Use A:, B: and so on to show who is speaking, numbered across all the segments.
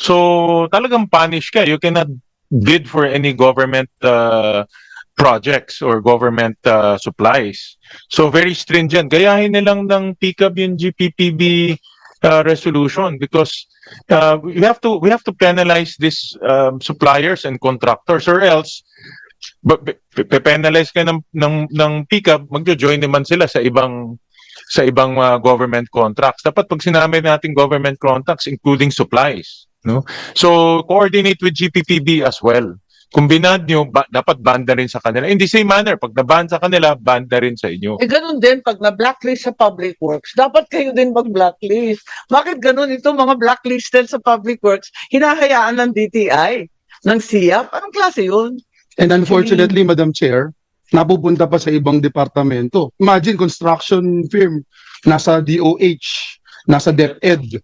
A: So talagang punish ka. You cannot bid for any government projects or government supplies. So very stringent. Gayahin nilang ng PCAB yung GPPB resolution because we have to penalize these suppliers and contractors, or else penalize ka ng PCAB, magjo-join naman sila sa ibang government contracts. Dapat pag sinabi natin government contracts, including supplies, no? So coordinate with GPPB as well. Kung binad nyo, dapat ban na rin sa kanila. In the same manner, pag naban sa kanila, ban na rin sa inyo.
B: Eh ganun din, pag na-blacklist sa public works, dapat kayo din mag-blacklist. Bakit ganun ito, mga blacklisted sa public works, hinahayaan ng DTI, ng SIAP? Anong klase yun?
C: And unfortunately, Madam Chair, napupunta pa sa ibang departamento. Imagine, construction firm, nasa DOH, nasa DepEd.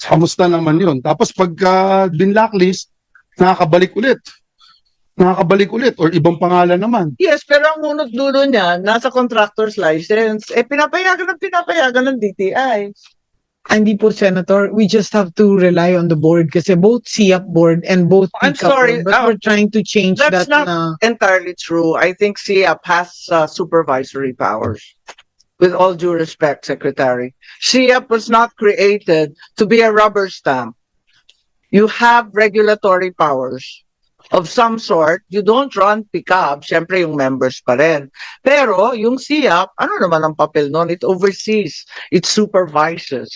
C: Kamusta naman yun? Tapos pagka binlacklist, nakakabalik ulit or ibang pangalan naman.
B: Yes, pero ang unod dulo niya, nasa contractor's license, eh pinapayagan ng DTI.
D: Hindi po, Senator. We just have to rely on the board kasi both SIAP board and both
B: I'm
D: PICAP
B: sorry,
D: board, but we're trying to change
B: that's
D: that
B: not entirely true. I think SIAP has supervisory powers. With all due respect, Secretary, SIAP was not created to be a rubber stamp. You have regulatory powers of some sort. You don't run PICAB, syempre yung members pa rin. Pero yung SIAP, ano naman ang papel nun? It oversees, it supervises,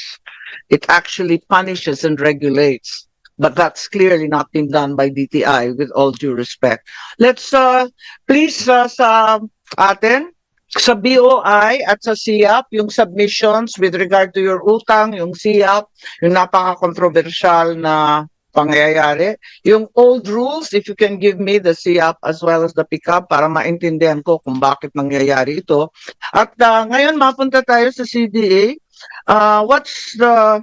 B: it actually punishes and regulates. But that's clearly not being done by DTI, with all due respect. Let's please sa atin, sa BOI at sa SIAP, yung submissions with regard to your utang, yung SIAP, yung napaka-controversial na pangyayari. Yung old rules, if you can give me the SIAP as well as the PICAB para maintindihan ko kung bakit nangyayari ito. At ngayon, mapunta tayo sa CDA. What's the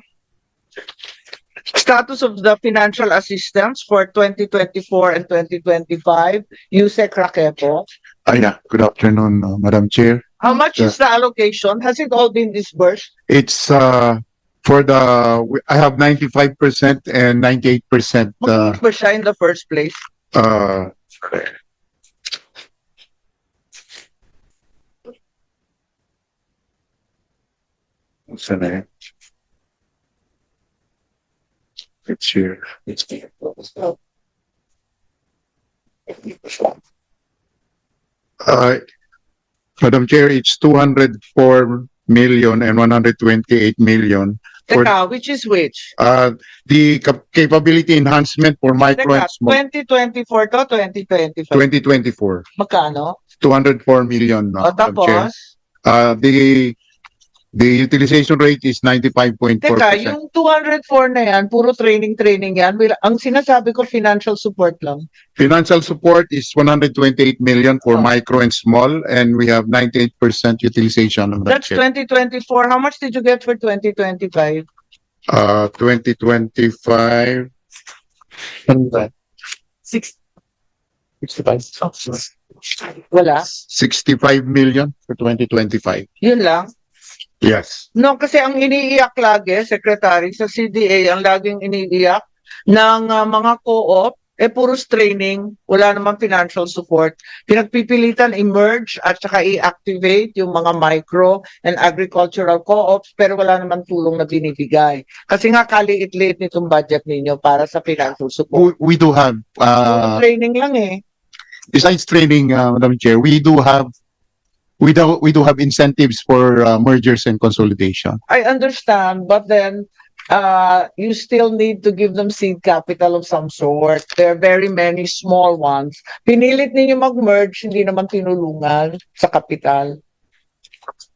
B: status of the financial assistance for 2024 and 2025? Yusek Raquepo.
E: Yeah, good afternoon, Madam Chair.
B: How much is the allocation? Has it all been disbursed?
E: It's for I have 95% and 98%.
B: Magkano ba siya in the first place?
E: What's the name? It's here. Madam Chair, it's 204 million and 128 million for
B: Teka, which is which?
E: the capability enhancement for micro
B: Teka,
E: and small
B: 2024 to 2025.
E: 2024.
B: Magkano?
E: 204 million,
B: O
E: Madam Chair.
B: tapos,
E: The utilization rate is 95.4%.
B: teka, yung 204 na yan, puro training yan. Ang sinasabi ko, financial support lang.
E: Financial support is 128 million for
B: Oh.
E: micro and small, and we have 98% utilization of that.
B: That's 2024. How much did you get for 2025?
E: 2025.
B: 65. Wala.
E: 65 million for 2025.
B: Yun lang.
E: Yes.
B: No, kasi ang iniiyak lagi, Secretary, sa CDA, ang laging iniiyak ng mga co-op, puros training, wala namang financial support. Pinagpipilitan i-merge at saka i-activate yung mga micro and agricultural co-ops, pero wala namang tulong na binibigay. Kasi nga kaliit-liit nitong budget ninyo para sa financial support.
E: We do have,
B: Puro training lang eh.
E: besides training, Madam Chair, we do have incentives for mergers and consolidation.
B: I understand, but then you still need to give them seed capital of some sort. There are very many small ones. Pinilit ninyo mag-merge, hindi naman tinulungan sa kapital.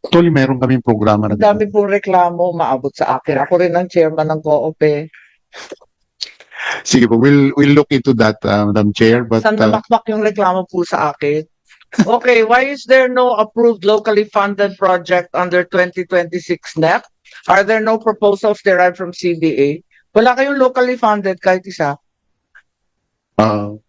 E: Actually, meron kaming programa na
B: Ang dami pong reklamo, maabot sa akin. Ako rin ang chairman ng co-op eh.
E: Sige po, we'll look into that, Madam Chair. But
B: Saan namakmak yung reklamo po sa akin? Okay, why is there no approved locally funded project under 2026 NEP? Are there no proposals derived from CDA? Wala kayong locally funded kahit isa? Wala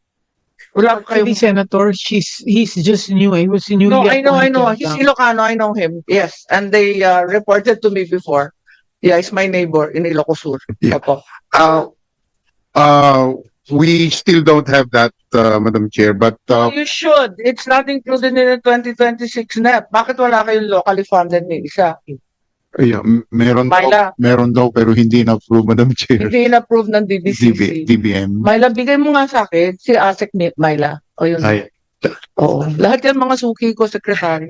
D: Actually,
B: kayong...
D: Senator, he's just new. He was newly
B: No, I know.
D: appointed.
B: He's Ilocano, I know him. Yes, and they reported to me before. Yeah, he's my neighbor in Ilocos Sur.
E: Yeah.
B: Opo.
E: We still don't have that, Madam Chair, but
B: You should. It's not included in the 2026 NEP. Bakit wala kayong locally funded ni isa?
E: yeah,
B: Myla.
E: meron daw pero hindi na-approve, Madam Chair.
B: Hindi in-approve ng DBCC.
E: DBM.
B: Myla, bigay mo nga sa akin. Si ASEC ni Myla. O yun.
E: Ay,
B: Oo. Lahat yan mga suki ko, Secretary.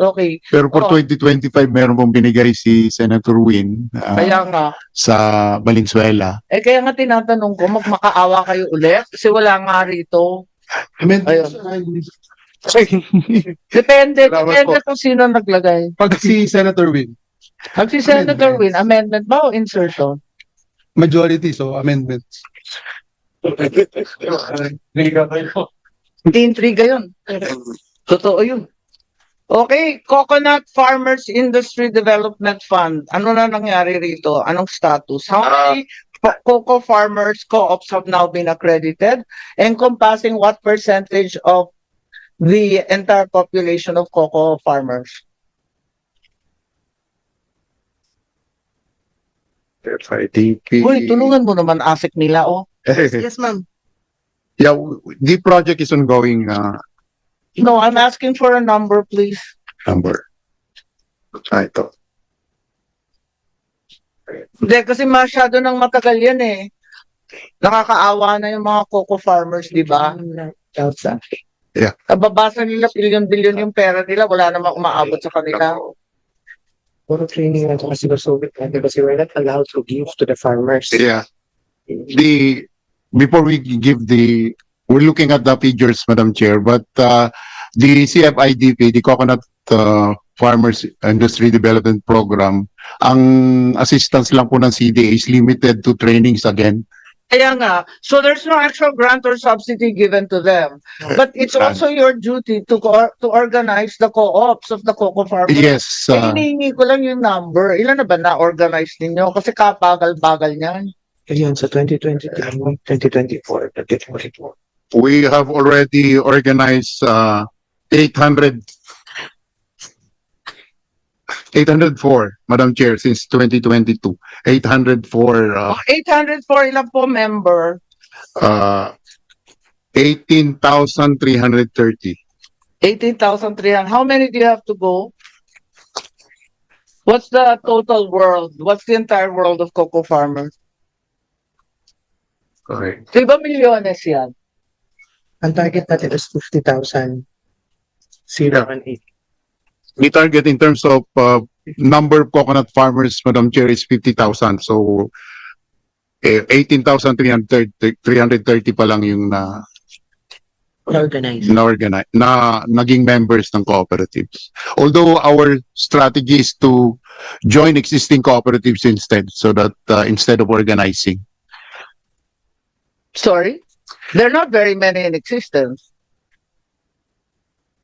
B: Okay.
E: pero for
B: Oh.
E: 2025, meron pong binigay si Senator Win
B: Kaya nga.
E: sa Valenzuela.
B: Kaya nga tinatanong ko, magmakaawa kayo ulit? Kasi wala nga rito.
C: Amendments.
B: Depende.
C: Salamat
B: Depende kung sino naglagay.
C: Pag si Senator Win,
B: Pag si Senator Win, amendment ba o insertion?
C: majority, so amendments.
B: Hindi intriga yun. Totoo yun. Okay, Coconut Farmers Industry Development Fund. Ano na nangyari rito? Anong status? How many cocoa farmers co-ops have now been accredited? Encompassing what percentage of the entire population of cocoa farmers? Uy, tulungan mo naman ASEC nila, oh. Yes, ma'am.
E: Yeah, the project is ongoing,
B: No, I'm asking for a number, please.
E: number. Ito.
B: Hindi, kasi masyado nang matagal yan eh. Nakakaawa na yung mga cocoa farmers, di ba?
E: Yeah.
B: Kababasa nila, bilyon-bilyon yung pera nila, wala namang umaabot sa kanila.
F: Puro training lang kasi kasi we're not allowed to give to the farmers.
E: Yeah. Before we give we're looking at the figures, Madam Chair, but the CFIDP, the Coconut Farmers Industry Development Program, ang assistance lang po ng CDA is limited to trainings again.
B: Kaya nga, so there's no actual grant or subsidy given to them. But it's also your duty to organize the co-ops of the cocoa farmers.
E: Yes,
B: Hinihingi ko lang yung number. Ilan na ba na-organize ninyo? Kasi kapagal-bagal niyan.
F: Ayun, sa 2023, 2024, 2024.
E: we have already organized 804, Madam Chair, since 2022. 804,
B: 804 ilan po member?
E: 18,330.
B: 18,300. How many do you have to go? What's the total world? What's the entire world of cocoa farmers?
E: Correct.
B: Di ba milyones yan?
F: Ang target natin is 50,000. 018.
E: The target in terms of number of coconut farmers, Madam Chair, is 50,000. So, 18,330 pa lang yung
F: Organized.
E: naging members ng cooperatives. Although our strategy is to join existing cooperatives instead, so that instead of organizing.
B: Sorry? There are not very many in existence.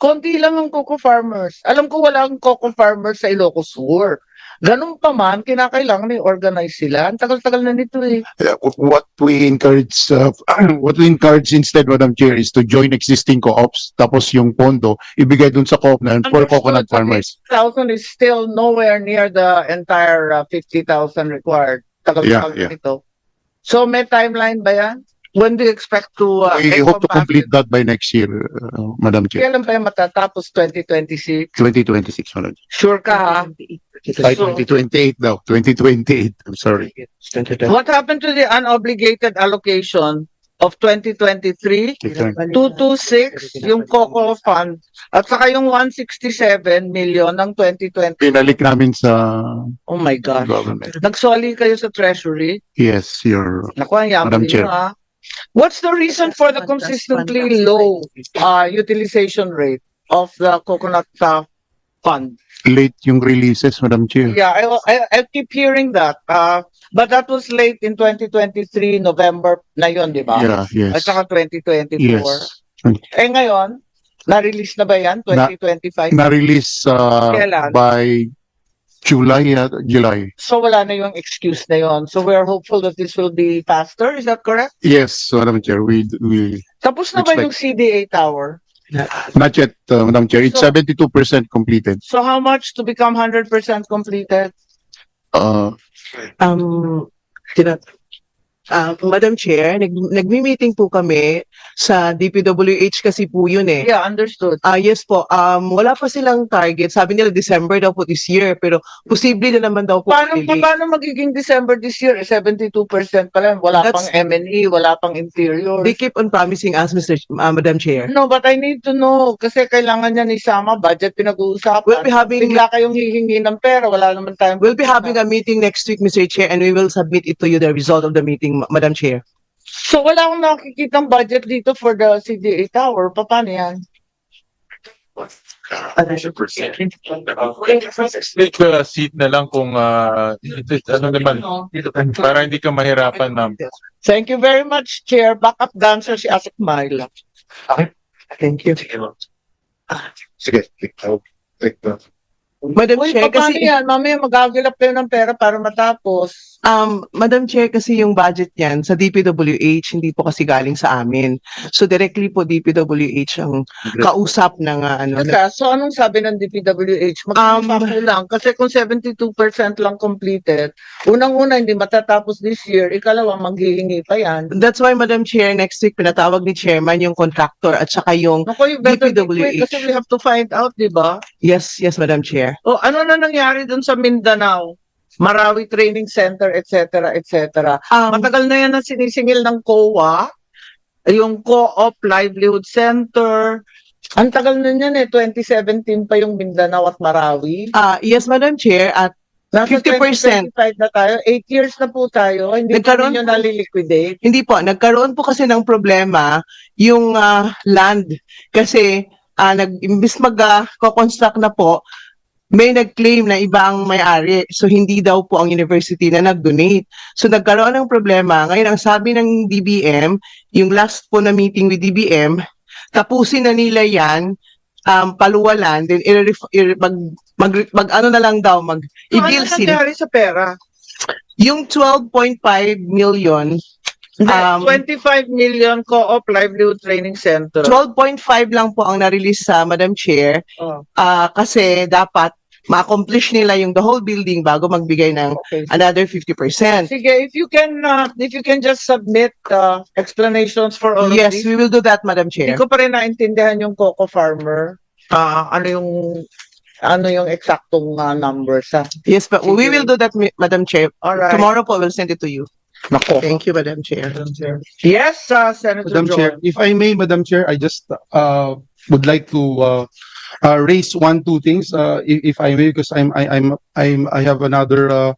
B: Konti lang ang cocoa farmers. Alam ko walang cocoa farmers sa Ilocos Sur. Ganun pa man, kinakailangan i-organize sila. Ang tagal-tagal na nito eh.
E: What we encourage instead, Madam Chair, is to join existing co-ops. Tapos yung pondo, ibigay dun sa co-op na yun for
B: Understood.
E: coconut farmers.
B: 50,000 is still nowhere near the entire 50,000 required. Tagal-tagal
E: Yeah, yeah.
B: na ito. So may timeline ba yan? When do you expect to
E: We hope to
B: encompass
E: complete
B: it?
E: that by next year, Madam Chair.
B: Kailan pa yan matatapos? 2026?
E: 2026, Madam Chair.
B: Sure ka ha?
E: Ay,
B: So-
E: 2028 daw. 2028. I'm sorry.
F: 2020.
B: What happened to the unobligated allocation of 2023? 226 yung COCO fund at saka yung 167 million ng 2020.
E: Pinalik namin sa
B: Oh my gosh.
E: government.
B: Nagsoli kayo sa treasury?
E: Yes, your
B: Naku, ang yaman
E: Madam
B: ninyo,
E: Chair.
B: ha? What's the reason for the consistently low utilization rate of the coconut fund?
E: late yung releases, Madam Chair.
B: Yeah, I keep hearing that. But that was late in 2023, November na yun, di ba?
E: Yeah,
B: At
E: yes.
B: saka 2024.
E: Yes.
B: Eh ngayon, na-release na ba yan? 2025?
E: Na-release
B: Kailan?
E: by July.
B: So wala na yung excuse na yon. So we're hopeful that this will be faster. Is that correct?
E: Yes, Madam Chair. We
B: Tapos na ba yung CDA tower?
E: not yet, Madam Chair. It's
B: So-
E: 72% completed.
B: So how much to become 100% completed?
E: Uh,
F: Um, tina-
G: Madam Chair, nagmi-meeting po kami sa DPWH kasi po yun eh.
B: Yeah, understood.
G: Yes po, wala pa silang target. Sabi nila December daw po this year, pero posible na naman daw po.
B: Paano magiging December this year? 72% pa lang. Wala
G: That's-
B: pang M&E, wala pang interior.
G: They keep on promising us, Madam Chair.
B: No, but I need to know kasi kailangan niya ni Sama budget pinag-uusapan.
G: We'll be having
B: Bigla kayong hihingi ng pera, wala naman tayong
G: We'll be having a meeting next week, Mr. Chair, and we will submit it to you, the result of the meeting, Madam Chair.
B: So wala akong nakikitang budget dito for the CDA Tower. Paano yan?
A: Take a seat na lang kung ano naman, para hindi ka mahirapan, ma'am.
B: Thank you very much, Chair. Backup dancer si Asik Myla.
F: Thank you.
E: Sige.
G: Madam
B: Uy,
G: Chair,
B: paano
G: kasi
B: yan? Mamaya magagilap kayo ng pera para matapos.
G: Madam Chair, kasi yung budget niyan sa DPWH hindi po kasi galing sa amin. So directly po DPWH ang kausap ng
B: So anong sabi ng DPWH? Magkakapako lang. Kasi kung 72% lang completed, unang-una hindi matatapos this year, ikalawa maghihingi pa yan.
G: That's why, Madam Chair, next week pinatawag ni Chairman yung contractor at saka yung
B: Naku, you better be quick
G: DPWH.
B: kasi we have to find out, di ba?
G: Yes, Madam Chair.
B: O ano na nangyari dun sa Mindanao? Marawi Training Center, etc., etc. Matagal na yan ang sinisingil ng COA, yung Co-op Livelihood Center. Ang tagal na yan 2017 pa yung Mindanao at Marawi.
G: Yes, Madam Chair, at
B: Nasa
G: 50%.
B: 2025 na tayo, 8 years na po tayo, hindi po
G: Nagkaroon
B: ninyo
G: po-
B: naliliquidate.
G: hindi po, nagkaroon po kasi ng problema yung land. Kasi imbis mag-construct na po, may nag-claim na iba ang may-ari. So, hindi daw po ang university na nag-donate. So, nagkaroon ng problema. Ngayon, ang sabi ng DBM, yung last po na meeting with DBM, tapusin na nila yan, paluwalan, then ano na lang daw, i-bill
B: Ano
G: sila.
B: nangyari sa pera?
G: Yung 12.5 million,
B: 25 million Co-op Livelihood Training Center.
G: 12.5 lang po ang na-release sa Madam Chair.
B: Oh,
G: Kasi dapat ma-accomplish nila yung the whole building bago magbigay ng
B: okay.
G: another 50%.
B: Sige, if you can just submit explanations for all of
G: Yes,
B: this.
G: we will do that, Madam
B: Hindi
G: Chair.
B: ko pa rin naintindihan yung Coco Farmer. Ano yung eksaktong numbers.
G: Yes, but we will do that, Madam Chair.
B: Alright.
G: Tomorrow po, we'll send it to you.
B: Nako.
G: Thank you, Madam Chair.
B: Yes, Senator
C: Madam
B: Joel.
C: Chair, if I may, Madam Chair, I just would like to raise two things, if I may, because I have another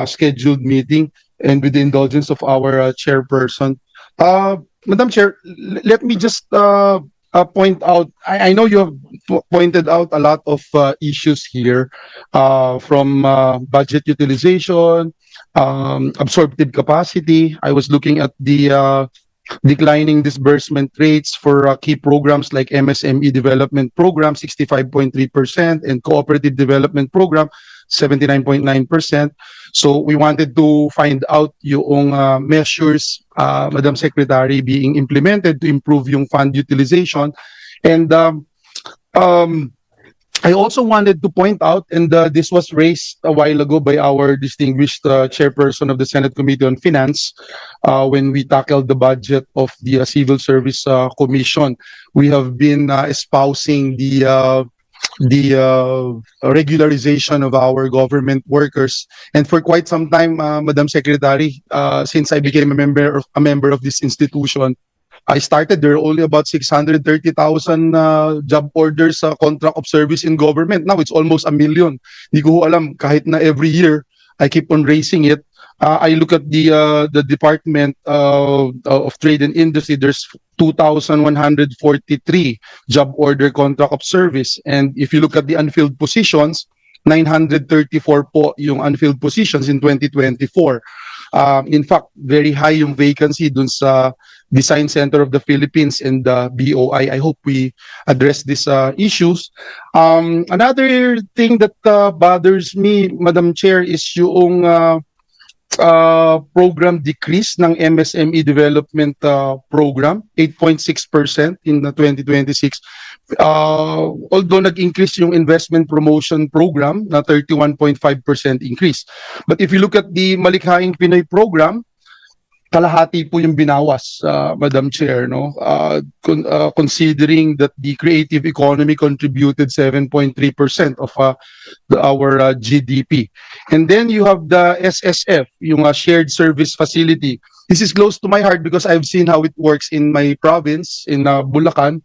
C: scheduled meeting, and with the indulgence of our chairperson. Madam Chair, let me just point out. I know you have pointed out a lot of issues here, from budget utilization, absorptive capacity. I was looking at the declining disbursement rates for key programs like MSME Development Program, 65.3%, and Cooperative Development Program, 79.9%. So we wanted to find out yung measures, Madam Secretary, being implemented to improve yung fund utilization. And I also wanted to point out, and this was raised a while ago by our distinguished chairperson of the Senate Committee on Finance, when we tackled the budget of the Civil Service Commission. We have been espousing the regularization of our government workers, and for quite some time, Madam Secretary, since I became a member of this institution, I started, there are only about 630,000 job orders, contract of service in government. Now it's almost 1 million. Hindi ko alam, kahit na every year I keep on raising it. I look at the Department of Trade and Industry. There's 2,143 job order contract of service, and if you look at the unfilled positions, 934 po yung unfilled positions in 2024. In fact, very high yung vacancy dun sa Design Center of the Philippines and the BOI. I hope we address these issues. Another thing that bothers me, Madam Chair, is yung program decrease ng MSME Development Program, 8.6% in 2026. Although nag-increase yung Investment Promotion Program na 31.5% increase. But if you look at the Malikhaing Pinoy Program, kalahati po yung binawas, Madam Chair, no? Considering that the creative economy contributed 7.3% of our GDP. And then you have the SSF, yung shared service facility. This is close to my heart because I've seen how it works in my province, in Bulacan.